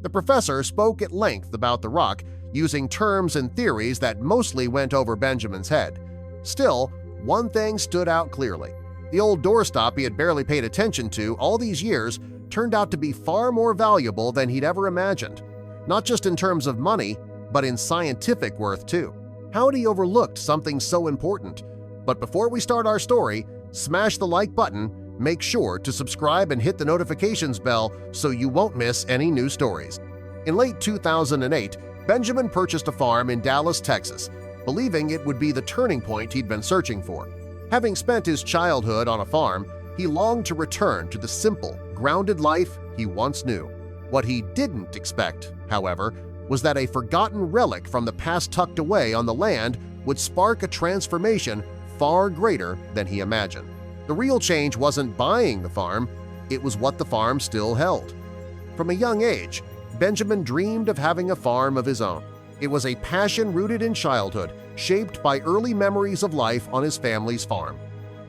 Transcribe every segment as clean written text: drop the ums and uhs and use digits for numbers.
The professor spoke at length about the rock, using terms and theories that mostly went over Benjamin's head. Still, one thing stood out clearly. The old doorstop he had barely paid attention to all these years turned out to be far more valuable than he'd ever imagined, not just in terms of money, but in scientific worth too. How had he overlooked something so important? But before we start our story, smash the like button, make sure to subscribe and hit the notifications bell so you won't miss any new stories. In late 2008, Benjamin purchased a farm in Dallas, Texas, believing it would be the turning point he'd been searching for. Having spent his childhood on a farm, he longed to return to the simple, grounded life he once knew. What he didn't expect, however, was that a forgotten relic from the past tucked away on the land would spark a transformation far greater than he imagined. The real change wasn't buying the farm, it was what the farm still held. From a young age, Benjamin dreamed of having a farm of his own. It was a passion rooted in childhood, shaped by early memories of life on his family's farm.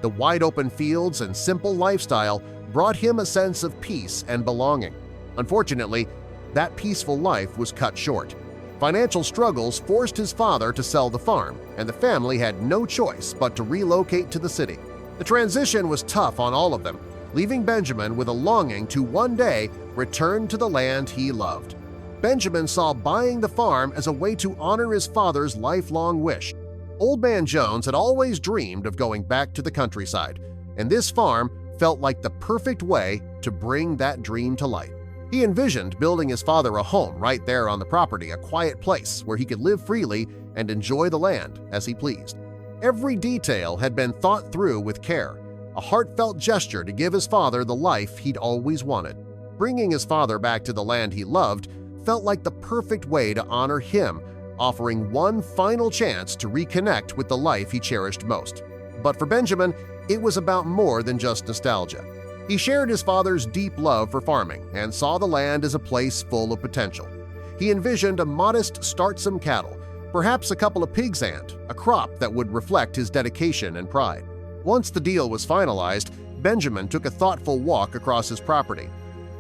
The wide-open fields and simple lifestyle brought him a sense of peace and belonging. Unfortunately, that peaceful life was cut short. Financial struggles forced his father to sell the farm, and the family had no choice but to relocate to the city. The transition was tough on all of them, leaving Benjamin with a longing to one day return to the land he loved. Benjamin saw buying the farm as a way to honor his father's lifelong wish. Old Man Jones had always dreamed of going back to the countryside, and this farm felt like the perfect way to bring that dream to light. He envisioned building his father a home right there on the property, a quiet place where he could live freely and enjoy the land as he pleased. Every detail had been thought through with care, a heartfelt gesture to give his father the life he'd always wanted. Bringing his father back to the land he loved felt like the perfect way to honor him, offering one final chance to reconnect with the life he cherished most. But for Benjamin, it was about more than just nostalgia. He shared his father's deep love for farming and saw the land as a place full of potential. He envisioned a modest start-some cattle, perhaps a couple of pigs and a crop that would reflect his dedication and pride. Once the deal was finalized, Benjamin took a thoughtful walk across his property.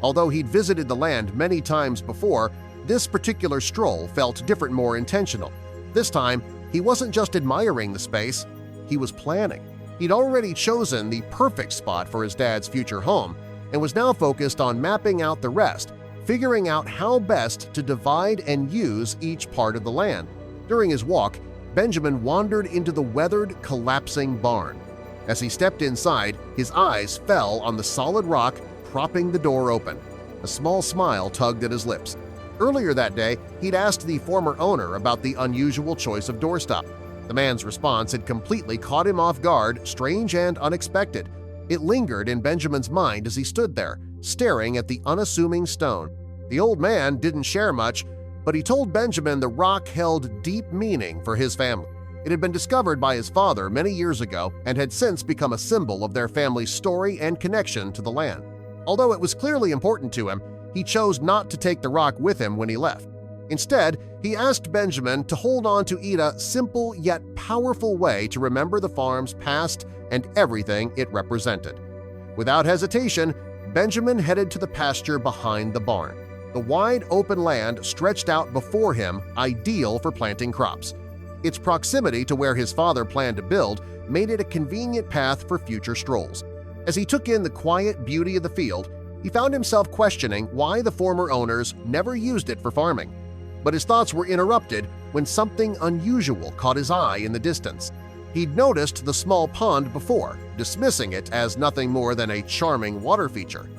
Although he'd visited the land many times before, this particular stroll felt different, more intentional. This time, he wasn't just admiring the space, he was planning. He'd already chosen the perfect spot for his dad's future home and was now focused on mapping out the rest, figuring out how best to divide and use each part of the land. During his walk, Benjamin wandered into the weathered, collapsing barn. As he stepped inside, his eyes fell on the solid rock propping the door open. A small smile tugged at his lips. Earlier that day, he'd asked the former owner about the unusual choice of doorstop. The man's response had completely caught him off guard, strange and unexpected. It lingered in Benjamin's mind as he stood there, staring at the unassuming stone. The old man didn't share much, but he told Benjamin the rock held deep meaning for his family. It had been discovered by his father many years ago and had since become a symbol of their family's story and connection to the land. Although it was clearly important to him, he chose not to take the rock with him when he left. Instead, he asked Benjamin to hold on to a simple yet powerful way to remember the farm's past and everything it represented. Without hesitation, Benjamin headed to the pasture behind the barn. The wide open land stretched out before him, ideal for planting crops. Its proximity to where his father planned to build made it a convenient path for future strolls. As he took in the quiet beauty of the field, he found himself questioning why the former owners never used it for farming. But his thoughts were interrupted when something unusual caught his eye in the distance. He'd noticed the small pond before, dismissing it as nothing more than a charming water feature.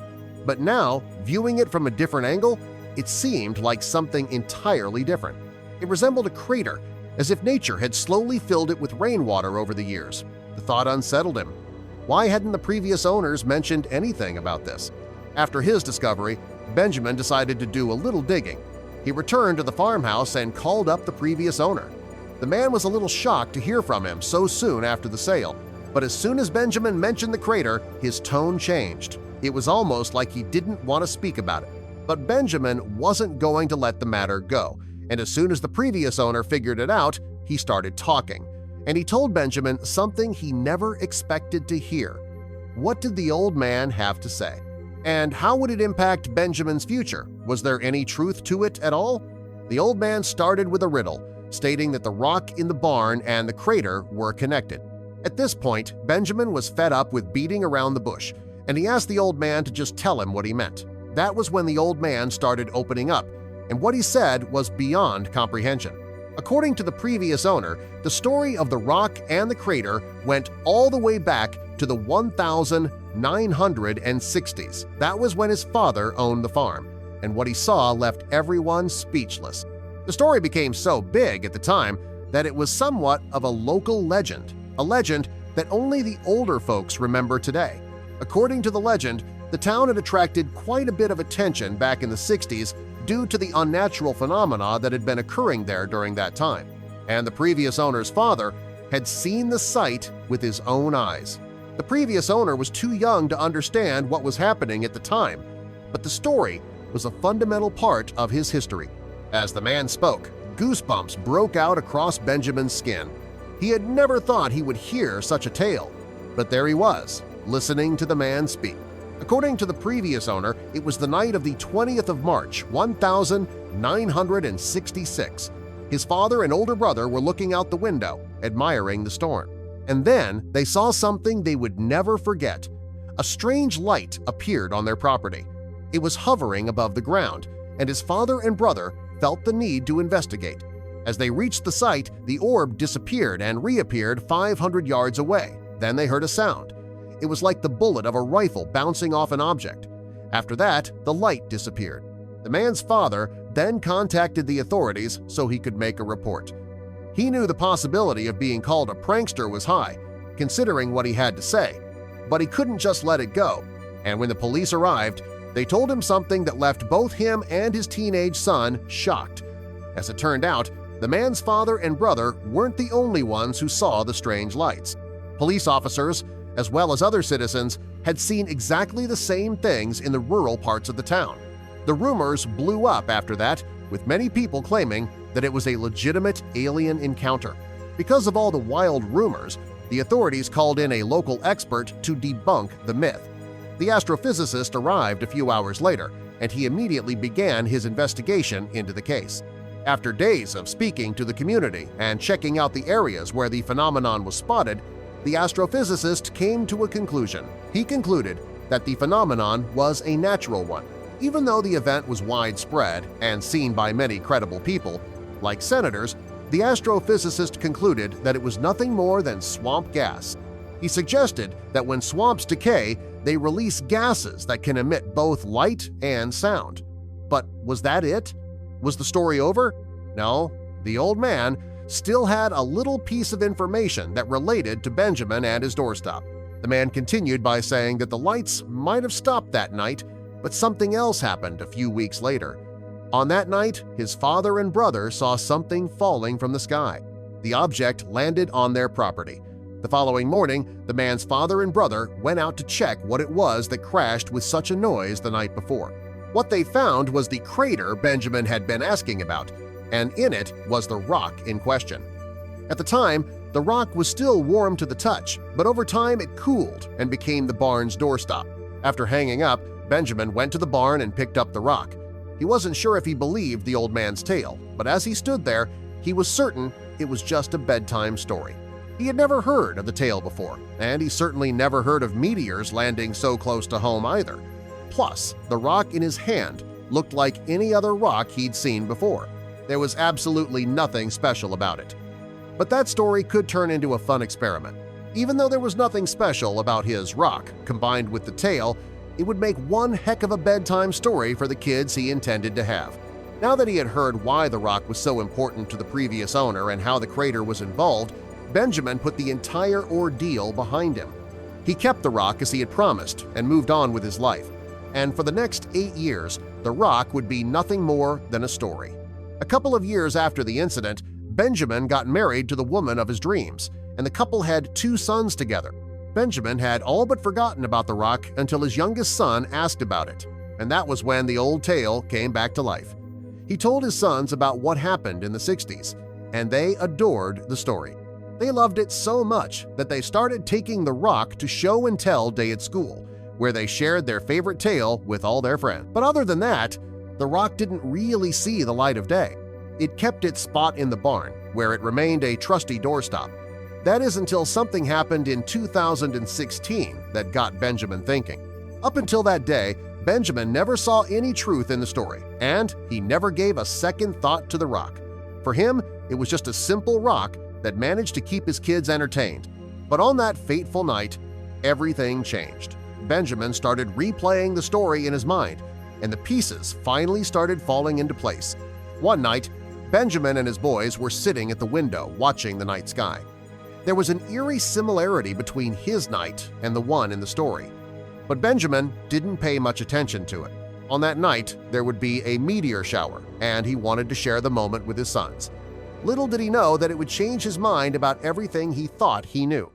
But now, viewing it from a different angle, it seemed like something entirely different. It resembled a crater, as if nature had slowly filled it with rainwater over the years. The thought unsettled him. Why hadn't the previous owners mentioned anything about this? After his discovery, Benjamin decided to do a little digging. He returned to the farmhouse and called up the previous owner. The man was a little shocked to hear from him so soon after the sale, but as soon as Benjamin mentioned the crater, his tone changed. It was almost like he didn't want to speak about it. But Benjamin wasn't going to let the matter go, and as soon as the previous owner figured it out, he started talking. And he told Benjamin something he never expected to hear. What did the old man have to say? And how would it impact Benjamin's future? Was there any truth to it at all? The old man started with a riddle, stating that the rock in the barn and the crater were connected. At this point, Benjamin was fed up with beating around the bush, and he asked the old man to just tell him what he meant. That was when the old man started opening up, and what he said was beyond comprehension. According to the previous owner, the story of the rock and the crater went all the way back to the 1960s. That was when his father owned the farm, and what he saw left everyone speechless. The story became so big at the time that it was somewhat of a local legend, a legend that only the older folks remember today. According to the legend, the town had attracted quite a bit of attention back in the 60s due to the unnatural phenomena that had been occurring there during that time, and the previous owner's father had seen the site with his own eyes. The previous owner was too young to understand what was happening at the time, but the story was a fundamental part of his history. As the man spoke, goosebumps broke out across Benjamin's skin. He had never thought he would hear such a tale, but there he was, listening to the man speak. According to the previous owner, it was the night of the 20th of March, 1966. His father and older brother were looking out the window, admiring the storm. And then they saw something they would never forget. A strange light appeared on their property. It was hovering above the ground, and his father and brother felt the need to investigate. As they reached the site, the orb disappeared and reappeared 500 yards away. Then they heard a sound. It was like the bullet of a rifle bouncing off an object. After that, the light disappeared. The man's father then contacted the authorities so he could make a report. He knew the possibility of being called a prankster was high, considering what he had to say, but he couldn't just let it go. And when the police arrived, they told him something that left both him and his teenage son shocked. As it turned out, the man's father and brother weren't the only ones who saw the strange lights. Police officers, as well as other citizens, had seen exactly the same things in the rural parts of the town. The rumors blew up after that, with many people claiming that it was a legitimate alien encounter. Because of all the wild rumors, the authorities called in a local expert to debunk the myth. The astrophysicist arrived a few hours later, and he immediately began his investigation into the case. After days of speaking to the community and checking out the areas where the phenomenon was spotted, the astrophysicist came to a conclusion. He concluded that the phenomenon was a natural one. Even though the event was widespread and seen by many credible people, like senators, the astrophysicist concluded that it was nothing more than swamp gas. He suggested that when swamps decay, they release gases that can emit both light and sound. But was that it? Was the story over? No, the old man still had a little piece of information that related to Benjamin and his doorstop. The man continued by saying that the lights might have stopped that night, but something else happened a few weeks later. On that night, his father and brother saw something falling from the sky. The object landed on their property. The following morning, the man's father and brother went out to check what it was that crashed with such a noise the night before. What they found was the crater Benjamin had been asking about, and in it was the rock in question. At the time, the rock was still warm to the touch, but over time it cooled and became the barn's doorstop. After hanging up, Benjamin went to the barn and picked up the rock. He wasn't sure if he believed the old man's tale, but as he stood there, he was certain it was just a bedtime story. He had never heard of the tale before, and he certainly never heard of meteors landing so close to home either. Plus, the rock in his hand looked like any other rock he'd seen before. There was absolutely nothing special about it. But that story could turn into a fun experiment. Even though there was nothing special about his rock, combined with the tale, it would make one heck of a bedtime story for the kids he intended to have. Now that he had heard why the rock was so important to the previous owner and how the crater was involved, Benjamin put the entire ordeal behind him. He kept the rock as he had promised and moved on with his life. And for the next 8 years, the rock would be nothing more than a story. A couple of years after the incident, Benjamin got married to the woman of his dreams, and the couple had 2 sons together. Benjamin had all but forgotten about the rock until his youngest son asked about it, and that was when the old tale came back to life. He told his sons about what happened in the 60s, and they adored the story. They loved it so much that they started taking the rock to show and tell day at school, where they shared their favorite tale with all their friends. But other than that, the rock didn't really see the light of day. It kept its spot in the barn, where it remained a trusty doorstop. That is until something happened in 2016 that got Benjamin thinking. Up until that day, Benjamin never saw any truth in the story, and he never gave a second thought to the rock. For him, it was just a simple rock that managed to keep his kids entertained. But on that fateful night, everything changed. Benjamin started replaying the story in his mind, and the pieces finally started falling into place. One night, Benjamin and his boys were sitting at the window watching the night sky. There was an eerie similarity between his night and the one in the story. But Benjamin didn't pay much attention to it. On that night, there would be a meteor shower, and he wanted to share the moment with his sons. Little did he know that it would change his mind about everything he thought he knew.